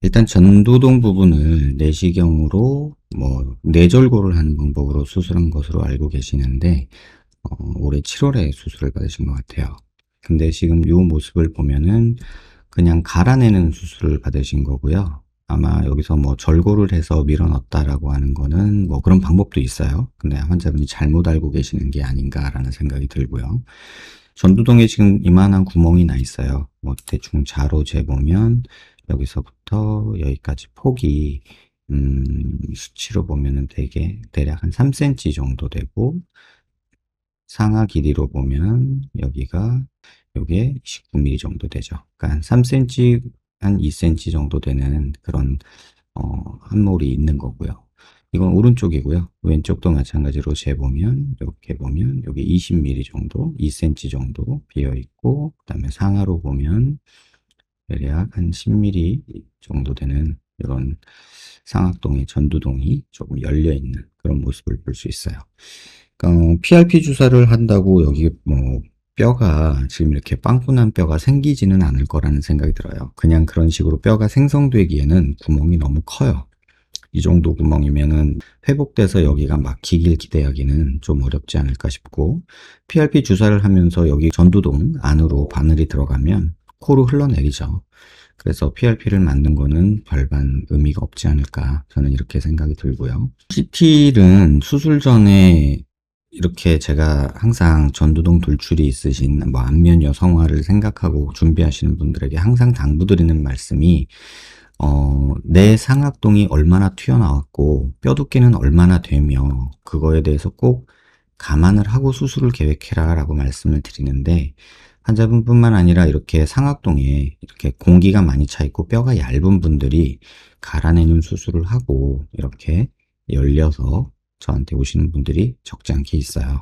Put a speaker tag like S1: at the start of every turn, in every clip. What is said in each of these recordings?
S1: 일단 전두동 부분을 내시경으로 뇌절골을 하는 방법으로 수술한 것으로 알고 계시는데 올해 7월에 수술을 받으신 것 같아요. 근데 지금 이 모습을 보면은 그냥 갈아내는 수술을 받으신 거고요. 아마 여기서 절골을 해서 밀어넣었다라고 하는 거는 그런 방법도 있어요. 근데 환자분이 잘못 알고 계시는 게 아닌가라는 생각이 들고요. 전두동에 지금 이만한 구멍이 나 있어요. 대충 자로 재보면 여기서부터 여기까지 폭이 수치로 보면은 대략 한 3cm 정도 되고, 상하 길이로 보면 여기가 요게 29mm 정도 되죠. 그러니까 한 3cm, 한 2cm 정도 되는 그런 함몰이 있는 거고요. 이건 오른쪽이고요. 왼쪽도 마찬가지로 재보면 이렇게 보면 여기 20mm 정도, 2cm 정도 비어 있고, 그다음에 상하로 보면 대략 한 10mm 정도 되는 이런 상악동의 전두동이 조금 열려 있는 그런 모습을 볼 수 있어요. 그러니까 PRP 주사를 한다고 여기 뼈가 지금 이렇게 빵꾸난 뼈가 생기지는 않을 거라는 생각이 들어요. 그냥 그런 식으로 뼈가 생성되기에는 구멍이 너무 커요. 이 정도 구멍이면은 회복돼서 여기가 막히길 기대하기는 좀 어렵지 않을까 싶고, PRP 주사를 하면서 여기 전두동 안으로 바늘이 들어가면 코로 흘러내리죠. 그래서 PRP를 만든 거는 별반 의미가 없지 않을까, 저는 이렇게 생각이 들고요. CT는 수술 전에 이렇게 제가 항상 전두동 돌출이 있으신 안면 여성화를 생각하고 준비하시는 분들에게 항상 당부드리는 말씀이, 내 상악동이 얼마나 튀어나왔고 뼈 두께는 얼마나 되며 그거에 대해서 꼭 감안을 하고 수술을 계획해라 라고 말씀을 드리는데, 환자분뿐만 아니라 이렇게 상악동에 이렇게 공기가 많이 차 있고 뼈가 얇은 분들이 갈아내는 수술을 하고 이렇게 열려서 저한테 오시는 분들이 적지 않게 있어요.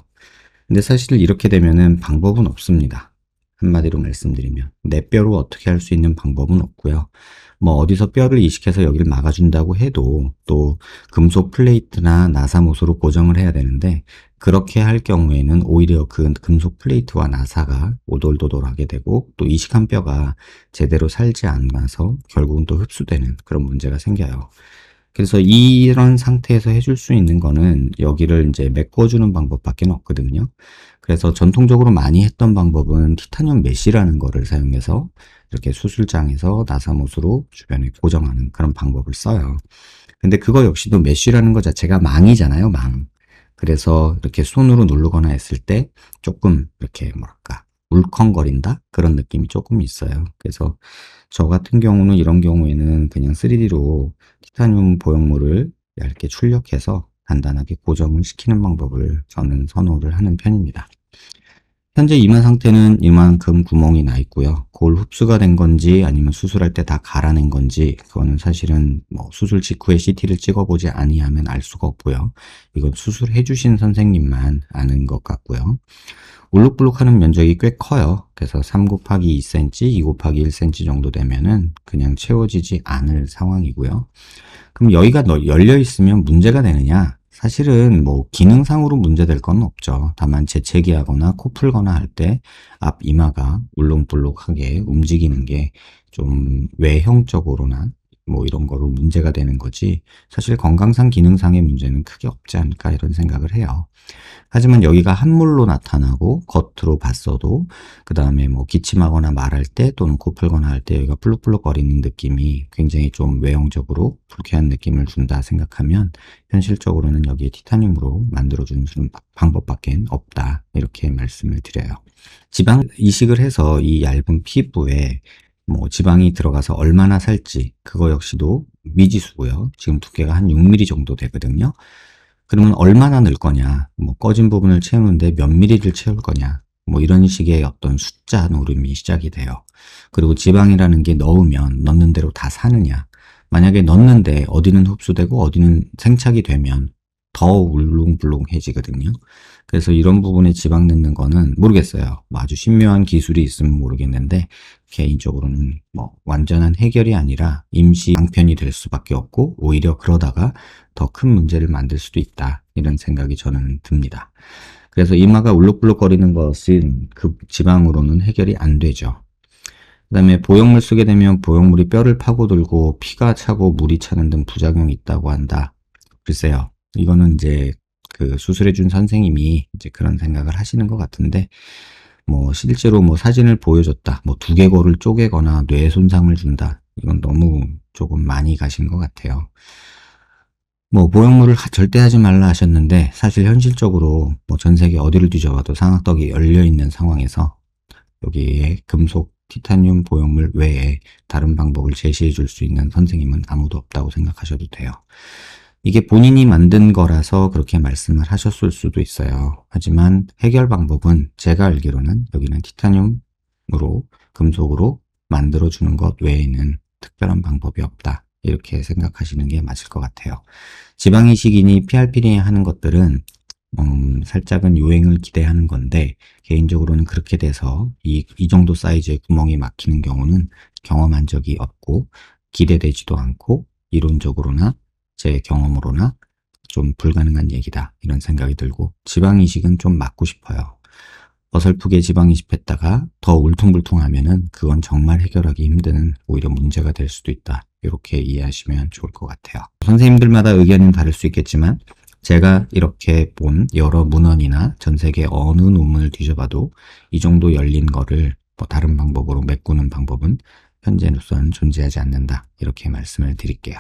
S1: 근데 사실 이렇게 되면은 방법은 없습니다. 한마디로 말씀드리면 내 뼈로 어떻게 할 수 있는 방법은 없고요. 어디서 뼈를 이식해서 여기를 막아준다고 해도 또 금속 플레이트나 나사못으로 고정을 해야 되는데, 그렇게 할 경우에는 오히려 그 금속 플레이트와 나사가 오돌도돌하게 되고 또 이식한 뼈가 제대로 살지 않아서 결국은 또 흡수되는 그런 문제가 생겨요. 그래서 이런 상태에서 해줄 수 있는 거는 여기를 이제 메꿔주는 방법밖에 없거든요. 그래서 전통적으로 많이 했던 방법은 티타늄 메쉬라는 거를 사용해서 이렇게 수술장에서 나사못으로 주변에 고정하는 그런 방법을 써요. 근데 그거 역시도 메쉬라는 거 자체가 망이잖아요, 망. 그래서 이렇게 손으로 누르거나 했을 때 조금 이렇게 울컹거린다? 그런 느낌이 조금 있어요. 그래서 저 같은 경우는 이런 경우에는 그냥 3D로 티타늄 보형물을 얇게 출력해서 간단하게 고정을 시키는 방법을 저는 선호를 하는 편입니다. 현재 이마 상태는 이만큼 구멍이 나 있고요. 그걸 흡수가 된 건지 아니면 수술할 때 다 갈아낸 건지 그거는 사실은 수술 직후에 CT를 찍어보지 아니하면 알 수가 없고요. 이건 수술해 주신 선생님만 아는 것 같고요. 울룩불룩하는 면적이 꽤 커요. 그래서 3 곱하기 2cm, 2 곱하기 1cm 정도 되면은 그냥 채워지지 않을 상황이고요. 그럼 여기가 열려 있으면 문제가 되느냐? 사실은 기능상으로 문제될 건 없죠. 다만 재채기하거나 코 풀거나 할 때 앞 이마가 울렁불렁하게 움직이는 게 좀 외형적으로나 이런 거로 문제가 되는 거지, 사실 건강상 기능상의 문제는 크게 없지 않을까 이런 생각을 해요. 하지만 여기가 함몰로 나타나고 겉으로 봤어도 그 다음에 기침하거나 말할 때 또는 코 풀거나 할 때 여기가 불룩불룩거리는 느낌이 굉장히 좀 외형적으로 불쾌한 느낌을 준다 생각하면 현실적으로는 여기에 티타늄으로 만들어주는 방법밖에 없다, 이렇게 말씀을 드려요. 지방 이식을 해서 이 얇은 피부에 지방이 들어가서 얼마나 살지 그거 역시도 미지수고요. 지금 두께가 한 6mm 정도 되거든요. 그러면 얼마나 넣을 거냐, 꺼진 부분을 채우는데 몇 미리를 채울 거냐, 이런 식의 어떤 숫자 노름이 시작이 돼요. 그리고 지방이라는 게 넣는 대로 다 사느냐, 만약에 넣는데 어디는 흡수되고 어디는 생착이 되면 더 울렁불렁해지거든요. 그래서 이런 부분에 지방 넣는 거는 모르겠어요. 아주 신묘한 기술이 있으면 모르겠는데 개인적으로는 완전한 해결이 아니라 임시 방편이 될 수밖에 없고, 오히려 그러다가 더 큰 문제를 만들 수도 있다, 이런 생각이 저는 듭니다. 그래서 이마가 울룩불룩거리는 것은 그 지방으로는 해결이 안 되죠. 그다음에 보형물 쓰게 되면 보형물이 뼈를 파고들고 피가 차고 물이 차는 등 부작용이 있다고 한다. 글쎄요. 이거는 이제 그 수술해준 선생님이 이제 그런 생각을 하시는 것 같은데, 뭐 실제로 뭐 사진을 보여줬다, 뭐 두개골을 쪼개거나 뇌 손상을 준다, 이건 너무 조금 많이 가신 것 같아요. 뭐 보형물을 절대 하지 말라 하셨는데, 사실 현실적으로 뭐 전 세계 어디를 뒤져봐도 상악떡이 열려 있는 상황에서 여기에 금속 티타늄 보형물 외에 다른 방법을 제시해 줄 수 있는 선생님은 아무도 없다고 생각하셔도 돼요. 이게 본인이 만든 거라서 그렇게 말씀을 하셨을 수도 있어요. 하지만 해결 방법은 제가 알기로는 여기는 티타늄으로, 금속으로 만들어주는 것 외에는 특별한 방법이 없다, 이렇게 생각하시는 게 맞을 것 같아요. 지방이식이니 PRP니 하는 것들은 살짝은 요행을 기대하는 건데, 개인적으로는 그렇게 돼서 이 정도 사이즈의 구멍이 막히는 경우는 경험한 적이 없고 기대되지도 않고, 이론적으로나 제 경험으로나 좀 불가능한 얘기다, 이런 생각이 들고, 지방이식은 좀 막고 싶어요. 어설프게 지방이식했다가 더 울퉁불퉁하면은 그건 정말 해결하기 힘든 오히려 문제가 될 수도 있다, 이렇게 이해하시면 좋을 것 같아요. 선생님들마다 의견은 다를 수 있겠지만, 제가 이렇게 본 여러 문헌이나 전 세계 어느 논문을 뒤져봐도 이 정도 열린 거를 뭐 다른 방법으로 메꾸는 방법은 현재로서는 존재하지 않는다, 이렇게 말씀을 드릴게요.